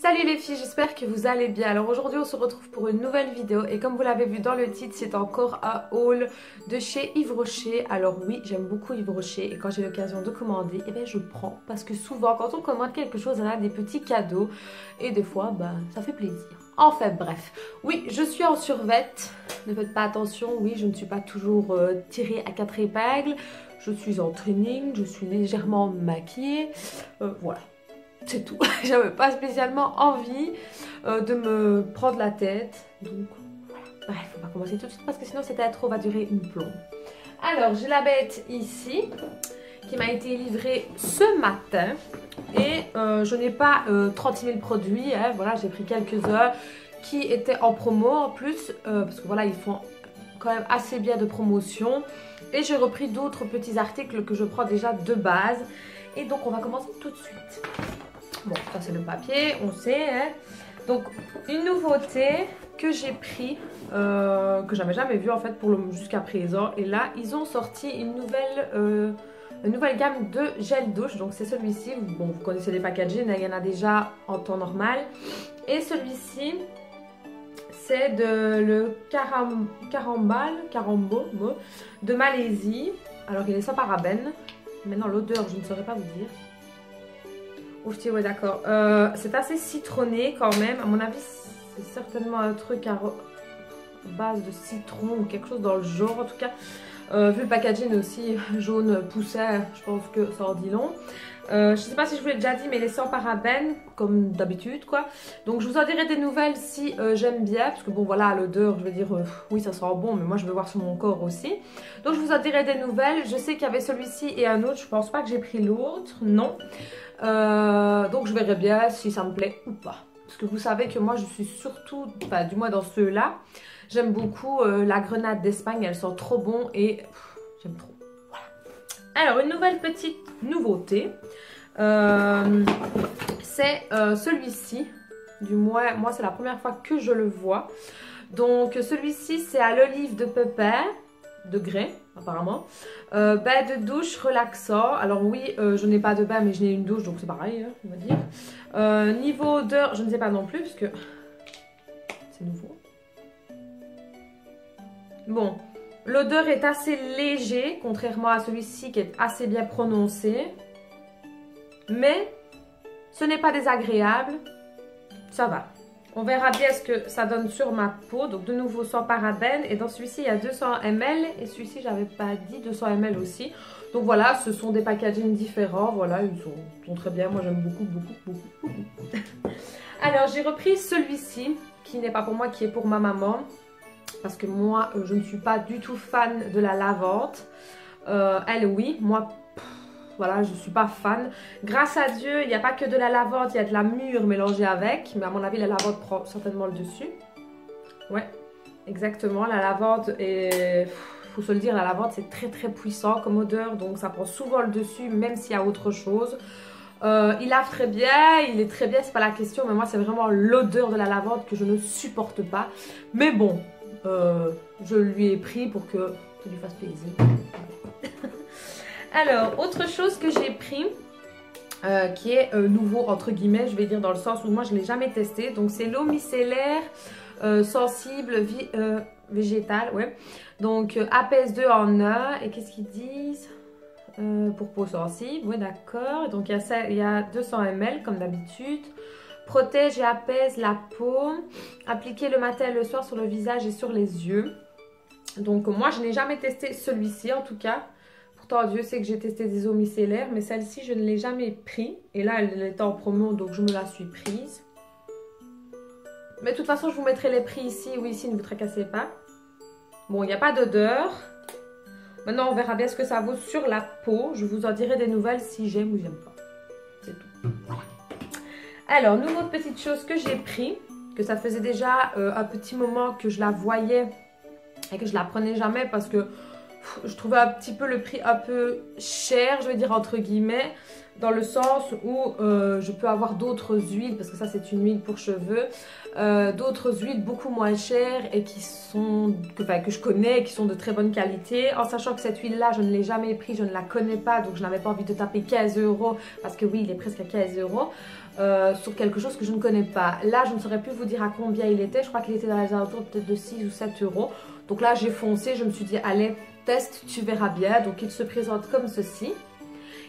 Salut les filles, j'espère que vous allez bien. Alors aujourd'hui on se retrouve pour une nouvelle vidéo et comme vous l'avez vu dans le titre, c'est encore un haul de chez Yves Rocher. Alors oui, j'aime beaucoup Yves Rocher et quand j'ai l'occasion de commander, eh bien je prends parce que souvent quand on commande quelque chose, on a des petits cadeaux et des fois ça fait plaisir. Enfin bref, oui je suis en survêt, ne faites pas attention, oui je ne suis pas toujours tirée à 4 épingles, je suis en training, je suis légèrement maquillée, voilà. C'est tout, j'avais pas spécialement envie de me prendre la tête. Donc voilà. Bref, on va commencer tout de suite parce que sinon cette intro va durer une plombe. Alors j'ai la bête ici qui m'a été livrée ce matin. Et je n'ai pas 36 000 produits. Hein, voilà, j'ai pris quelques heures qui étaient en promo en plus. Parce que voilà, ils font quand même assez bien de promotion. Et j'ai repris d'autres petits articles que je prends déjà de base. Et donc on va commencer tout de suite. Bon, ça c'est le papier, on sait. Hein. Donc, une nouveauté que j'ai pris, que j'avais jamais vue en fait jusqu'à présent. Et là, ils ont sorti une nouvelle gamme de gel douche. Donc, c'est celui-ci. Bon, vous connaissez les packaging, il y en a déjà en temps normal. Et celui-ci, c'est le Carambo de Malaisie. Alors, il est sans parabènes. Maintenant, l'odeur, je ne saurais pas vous dire. Ouf, ouais, d'accord. C'est assez citronné quand même. À mon avis, c'est certainement un truc à base de citron ou quelque chose dans le genre. En tout cas, vu le packaging aussi jaune poussé, je pense que ça en dit long. Je ne sais pas si je vous l'ai déjà dit, mais il est sans parabènes, comme d'habitude, quoi. Donc, je vous en dirai des nouvelles si j'aime bien. Parce que, bon, voilà, à l'odeur, je vais dire, oui, ça sent bon, mais moi, je veux voir sur mon corps aussi. Donc, je vous en dirai des nouvelles. Je sais qu'il y avait celui-ci et un autre. Je pense pas que j'ai pris l'autre, non. Donc, je verrai bien si ça me plaît ou pas. Parce que vous savez que moi, je suis surtout, enfin, du moins dans ceux-là, j'aime beaucoup la grenade d'Espagne. Elle sent trop bon et j'aime trop. Alors, une nouvelle petite nouveauté, c'est celui-ci. Du moins, moi, c'est la première fois que je le vois. Donc, celui-ci, c'est à l'olive de pépin, de grès, apparemment. Bain de douche relaxant. Alors, oui, je n'ai pas de bain, mais je n'ai une douche, donc c'est pareil, hein, on va dire. Niveau odeur, je ne sais pas non plus, parce que c'est nouveau. Bon. L'odeur est assez léger, contrairement à celui-ci qui est assez bien prononcé. Mais ce n'est pas désagréable. Ça va. On verra bien ce que ça donne sur ma peau. Donc de nouveau sans parabènes. Et dans celui-ci, il y a 200 ml. Et celui-ci, j'avais pas dit 200 ml aussi. Donc voilà, ce sont des packagings différents. Voilà, ils sont très bien. Moi, j'aime beaucoup, beaucoup, beaucoup, beaucoup. Alors, j'ai repris celui-ci, qui n'est pas pour moi, qui est pour ma maman. Parce que moi, je ne suis pas du tout fan de la lavande. Elle, oui. Moi, voilà, je ne suis pas fan. Grâce à Dieu, il n'y a pas que de la lavande, il y a de la mûre mélangée avec. Mais à mon avis, la lavande prend certainement le dessus. Ouais, exactement. La lavande est... faut se le dire, la lavande, c'est très très puissant comme odeur. Donc, ça prend souvent le dessus, même s'il y a autre chose. Il lave très bien, il est très bien, c'est pas la question. Mais moi, c'est vraiment l'odeur de la lavande que je ne supporte pas. Mais bon... je lui ai pris pour que ça lui fasse plaisir. Alors, autre chose que j'ai pris, qui est nouveau entre guillemets, je vais dire dans le sens où moi je ne l'ai jamais testé. Donc c'est l'eau micellaire sensible végétale, ouais. Donc apaise-2 en 1. Et qu'est-ce qu'ils disent pour peau sensible, ouais d'accord. Donc il y a 200 ml comme d'habitude. Protège et apaise la peau. Appliquez le matin et le soir sur le visage et sur les yeux. Donc moi je n'ai jamais testé celui-ci en tout cas. Pourtant Dieu sait que j'ai testé des eaux micellaires. Mais celle-ci je ne l'ai jamais pris. Et là elle était en promo donc je me la suis prise. Mais de toute façon je vous mettrai les prix ici ou ici, ne vous tracassez pas. Bon, il n'y a pas d'odeur. Maintenant on verra bien ce que ça vaut sur la peau. Je vous en dirai des nouvelles si j'aime ou j'aime pas. C'est tout. Alors, nouveau petite chose que j'ai pris, que ça faisait déjà un petit moment que je la voyais et que je la prenais jamais parce que je trouvais un petit peu le prix un peu cher, je vais dire entre guillemets, dans le sens où je peux avoir d'autres huiles, parce que ça c'est une huile pour cheveux, d'autres huiles beaucoup moins chères et qui sont, que je connais, qui sont de très bonne qualité, en sachant que cette huile là je ne l'ai jamais pris, je ne la connais pas, donc je n'avais pas envie de taper 15 €, parce que oui il est presque à 15 €, sur quelque chose que je ne connais pas. Là je ne saurais plus vous dire à combien il était, je crois qu'il était dans les alentours peut-être de 6 ou 7 €, donc là j'ai foncé, je me suis dit allez teste, tu verras bien. Donc il se présente comme ceci.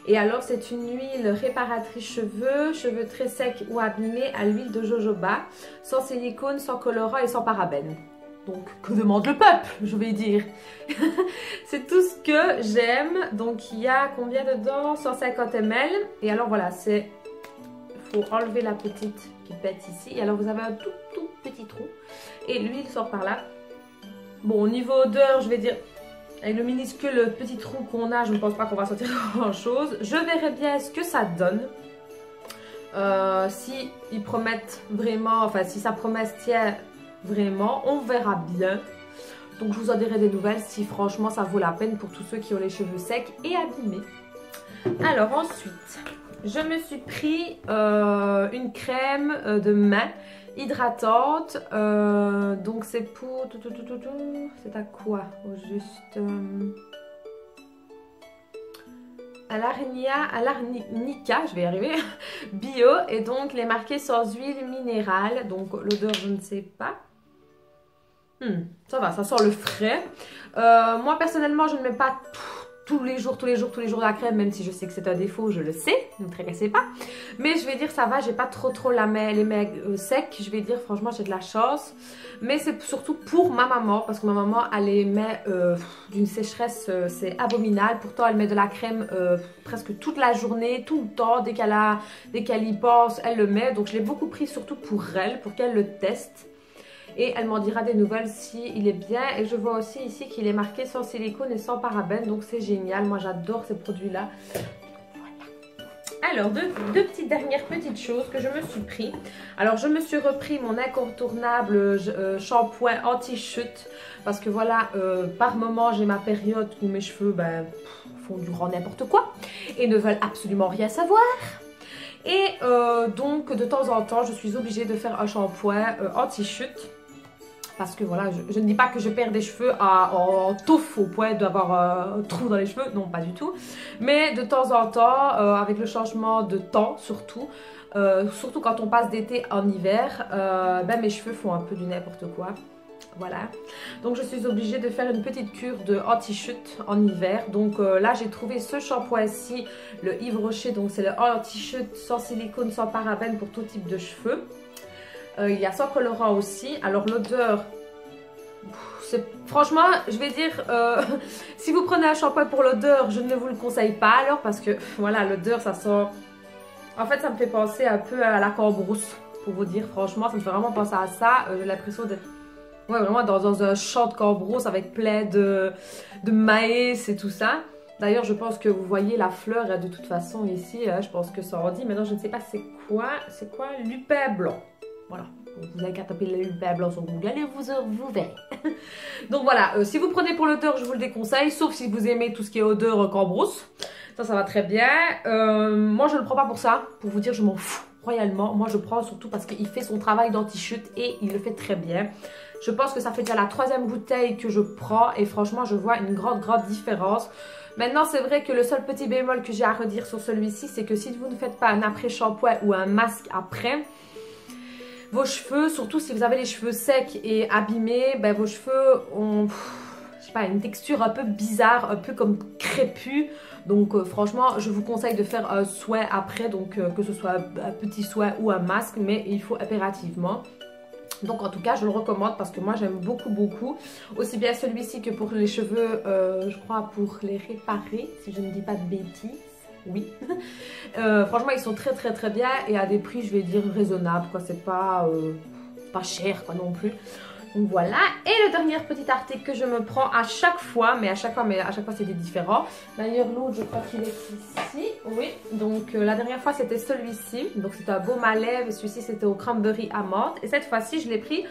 Et alors c'est une huile réparatrice cheveux, cheveux très secs ou abîmés à l'huile de jojoba, sans silicone, sans colorant et sans parabènes. Donc que demande le peuple, je vais dire. C'est tout ce que j'aime. Donc il y a combien dedans? 150 ml. Et alors voilà, c'est... Il faut enlever la petite pipette ici. Et alors vous avez un tout petit trou. Et l'huile sort par là. Bon, au niveau odeur, je vais dire... Avec le minuscule petit trou qu'on a, je ne pense pas qu'on va sortir grand chose. Je verrai bien ce que ça donne. Si ils promettent vraiment, enfin si sa promesse tient vraiment, on verra bien. Donc je vous en dirai des nouvelles si franchement ça vaut la peine pour tous ceux qui ont les cheveux secs et abîmés. Alors ensuite, je me suis pris une crème de main hydratante, donc c'est pour c'est à quoi au juste à l'arnica, je vais y arriver, bio, et donc les marqués sans huile minérale, donc l'odeur je ne sais pas. Ça va, ça sent le frais. Moi personnellement je ne mets pas tous les jours de la crème, même si je sais que c'est un défaut, je le sais, ne me tracassez pas. Mais je vais dire ça va, j'ai pas trop les mains secs, je vais dire franchement j'ai de la chance. Mais c'est surtout pour ma maman, parce que ma maman a les mains d'une sécheresse, c'est abominable. Pourtant elle met de la crème presque toute la journée, tout le temps, dès qu'elle y pense, elle le met. Donc je l'ai beaucoup pris surtout pour elle, pour qu'elle le teste. Et elle m'en dira des nouvelles si il est bien. Et je vois aussi ici qu'il est marqué sans silicone et sans parabènes. Donc c'est génial. Moi j'adore ces produits-là. Voilà. Alors deux petites dernières petites choses que je me suis pris. Alors je me suis repris mon incontournable shampoing anti-chute. Parce que voilà, par moment j'ai ma période où mes cheveux font du grand n'importe quoi. Et ne veulent absolument rien savoir. Et donc de temps en temps je suis obligée de faire un shampoing anti-chute. Parce que voilà, je ne dis pas que je perds des cheveux en touffe au point d'avoir un trou dans les cheveux. Non, pas du tout. Mais de temps en temps, avec le changement de temps surtout, surtout quand on passe d'été en hiver, mes cheveux font un peu du n'importe quoi. Voilà. Donc je suis obligée de faire une petite cure de anti-chute en hiver. Donc là j'ai trouvé ce shampoing-ci, le Yves Rocher. Donc c'est le anti-chute sans silicone, sans parabènes pour tout type de cheveux. Il y a sans colorant aussi. Alors l'odeur, franchement je vais dire, si vous prenez un shampoing pour l'odeur, je ne vous le conseille pas alors, parce que voilà, l'odeur ça sent, en fait ça me fait penser un peu à la cambrousse, pour vous dire franchement, ça me fait vraiment penser à ça. J'ai l'impression d'être vraiment dans un champ de cambrousse avec plein de maïs et tout ça. D'ailleurs je pense que vous voyez la fleur de toute façon ici, je pense que ça en dit. Maintenant je ne sais pas c'est quoi lupin blanc. Voilà, vous avez qu'à taper le lupin blanc sur Google et vous verrez. Donc voilà, si vous prenez pour l'odeur, je vous le déconseille, sauf si vous aimez tout ce qui est odeur cambrousse. Ça va très bien. Moi je ne le prends pas pour ça, pour vous dire je m'en fous royalement. Moi je prends surtout parce qu'il fait son travail d'anti-chute et il le fait très bien. Je pense que ça fait déjà la 3e bouteille que je prends et franchement je vois une grande différence. Maintenant c'est vrai que le seul petit bémol que j'ai à redire sur celui-ci, c'est que si vous ne faites pas un après-shampoing ou un masque après, vos cheveux, surtout si vous avez les cheveux secs et abîmés, vos cheveux ont, je sais pas, une texture un peu bizarre, un peu comme crépue. Donc franchement, je vous conseille de faire un soin après, donc que ce soit un petit soin ou un masque, mais il faut impérativement. Donc en tout cas, je le recommande parce que moi j'aime beaucoup. Aussi bien celui-ci que pour les cheveux, je crois pour les réparer, si je ne dis pas de bêtises. Oui, franchement ils sont très bien et à des prix je vais dire raisonnables quoi, c'est pas cher quoi non plus. Donc voilà, et le dernier petit article que je me prends à chaque fois, mais à chaque fois c'était différent. D'ailleurs l'autre je crois qu'il est ici, oui, donc la dernière fois c'était celui-ci, donc c'était un baume à lèvres, celui-ci c'était au cranberry amande et cette fois-ci je l'ai pris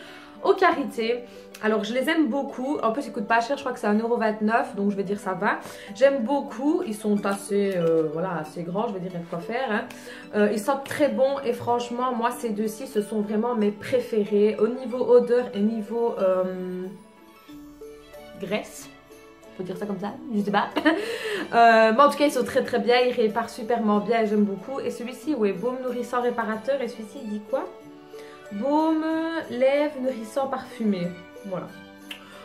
aux Karité. Alors je les aime beaucoup, en plus ils coûtent pas cher, je crois que c'est 1,29 €, donc je vais dire ça va. J'aime beaucoup, ils sont assez, voilà, assez grands, je vais dire il y a de quoi faire. Hein. Ils sentent très bon et franchement moi ces deux-ci ce sont vraiment mes préférés au niveau odeur et niveau graisse. Faut dire ça comme ça, je sais pas. Mais en tout cas ils sont très très bien, ils réparent superment bien et j'aime beaucoup. Et celui-ci, ouais, baume nourrissant réparateur, et celui-ci il dit quoi? Baume lèvres nourrissant parfumé. Voilà.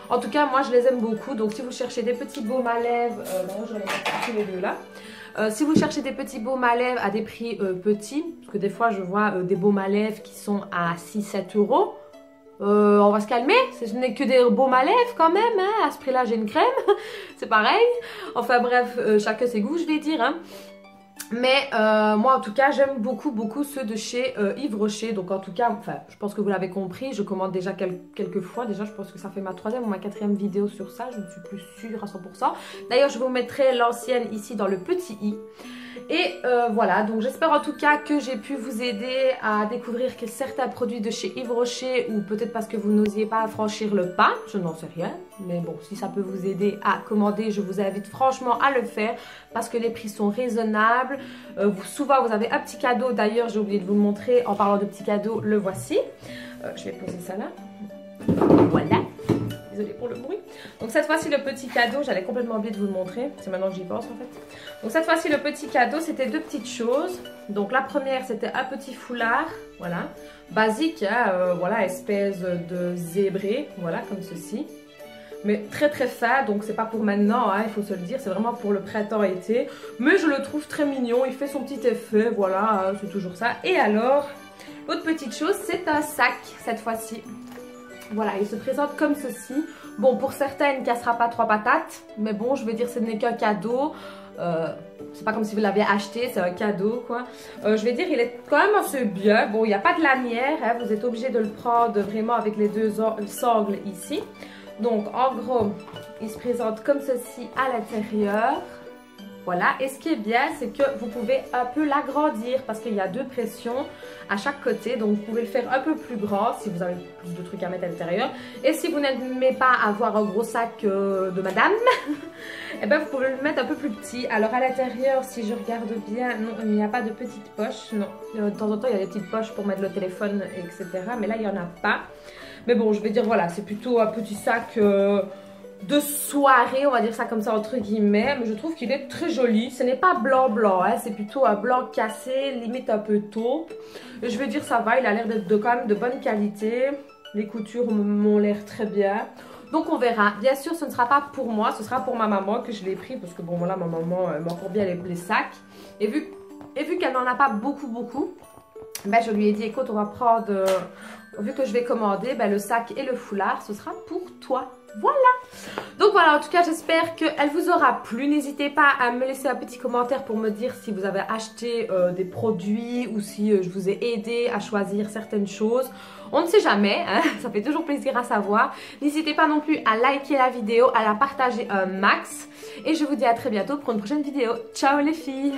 En tout cas, moi je les aime beaucoup. Donc, si vous cherchez des petits baumes à lèvres, non, je vais les mettre tous les deux là. Si vous cherchez des petits baumes à lèvres à des prix petits, parce que des fois je vois des baumes à lèvres qui sont à 6-7 €. On va se calmer, ce n'est que des baumes à lèvres quand même, hein. À ce prix là j'ai une crème, c'est pareil. Enfin bref, chacun ses goûts je vais dire. Hein. Mais moi en tout cas j'aime beaucoup ceux de chez Yves Rocher. Donc en tout cas, enfin je pense que vous l'avez compris, je commande déjà quelques fois. Déjà je pense que ça fait ma 3e ou ma 4e vidéo sur ça, je ne suis plus sûre à 100%. D'ailleurs je vous mettrai l'ancienne ici dans le petit i. Et voilà, donc j'espère en tout cas que j'ai pu vous aider à découvrir certains produits de chez Yves Rocher, ou peut-être parce que vous n'osiez pas franchir le pas, je n'en sais rien. Mais bon, si ça peut vous aider à commander, je vous invite franchement à le faire parce que les prix sont raisonnables. Souvent vous avez un petit cadeau, d'ailleurs j'ai oublié de vous le montrer en parlant de petits cadeaux, le voici. Je vais poser ça là, voilà. Désolée pour le bruit. Donc cette fois-ci le petit cadeau, j'allais complètement oublier de vous le montrer, c'est maintenant que j'y pense en fait. Donc cette fois-ci le petit cadeau, c'était deux petites choses. Donc la première c'était un petit foulard, voilà, basique, hein, voilà, espèce de zébré, voilà, comme ceci. Mais très très fin, donc c'est pas pour maintenant, hein, il faut se le dire, c'est vraiment pour le printemps-été. Mais je le trouve très mignon, il fait son petit effet, voilà, hein, c'est toujours ça. Et alors, l'autre petite chose, c'est un sac cette fois-ci. Voilà, il se présente comme ceci. Bon, pour certains, il ne cassera pas trois patates. Mais bon, je veux dire, ce n'est qu'un cadeau. C'est pas comme si vous l'aviez acheté, c'est un cadeau, quoi. Je vais dire, il est quand même assez bien. Bon, il n'y a pas de lanière, hein, vous êtes obligé de le prendre vraiment avec les deux sangles ici. Donc, en gros, il se présente comme ceci à l'intérieur. Voilà, et ce qui est bien, c'est que vous pouvez un peu l'agrandir parce qu'il y a deux pressions à chaque côté. Donc, vous pouvez le faire un peu plus grand si vous avez plus de trucs à mettre à l'intérieur. Et si vous n'aimez pas avoir un gros sac de madame, et ben vous pouvez le mettre un peu plus petit. Alors, à l'intérieur, si je regarde bien, non, il n'y a pas de petite poche. Non, de temps en temps, il y a des petites poches pour mettre le téléphone, etc. Mais là, il n'y en a pas. Mais bon, je vais dire, voilà, c'est plutôt un petit sac... de soirée, on va dire ça comme ça entre guillemets, mais je trouve qu'il est très joli. Ce n'est pas blanc hein, c'est plutôt un blanc cassé, limite un peu taupe. Je veux dire ça va, il a l'air d'être quand même de bonne qualité. Les coutures m'ont l'air très bien. Donc on verra. Bien sûr ce ne sera pas pour moi, ce sera pour ma maman que je l'ai pris parce que bon voilà, ma maman aime encore bien les sacs. Et vu qu'elle n'en a pas beaucoup, ben je lui ai dit écoute on va prendre, vu que je vais commander, ben, le sac et le foulard ce sera pour toi. Voilà. Donc voilà, en tout cas j'espère qu'elle vous aura plu. N'hésitez pas à me laisser un petit commentaire pour me dire si vous avez acheté des produits ou si je vous ai aidé à choisir certaines choses. On ne sait jamais, hein, ça fait toujours plaisir à savoir. N'hésitez pas non plus à liker la vidéo, à la partager un max. Et je vous dis à très bientôt pour une prochaine vidéo. Ciao les filles!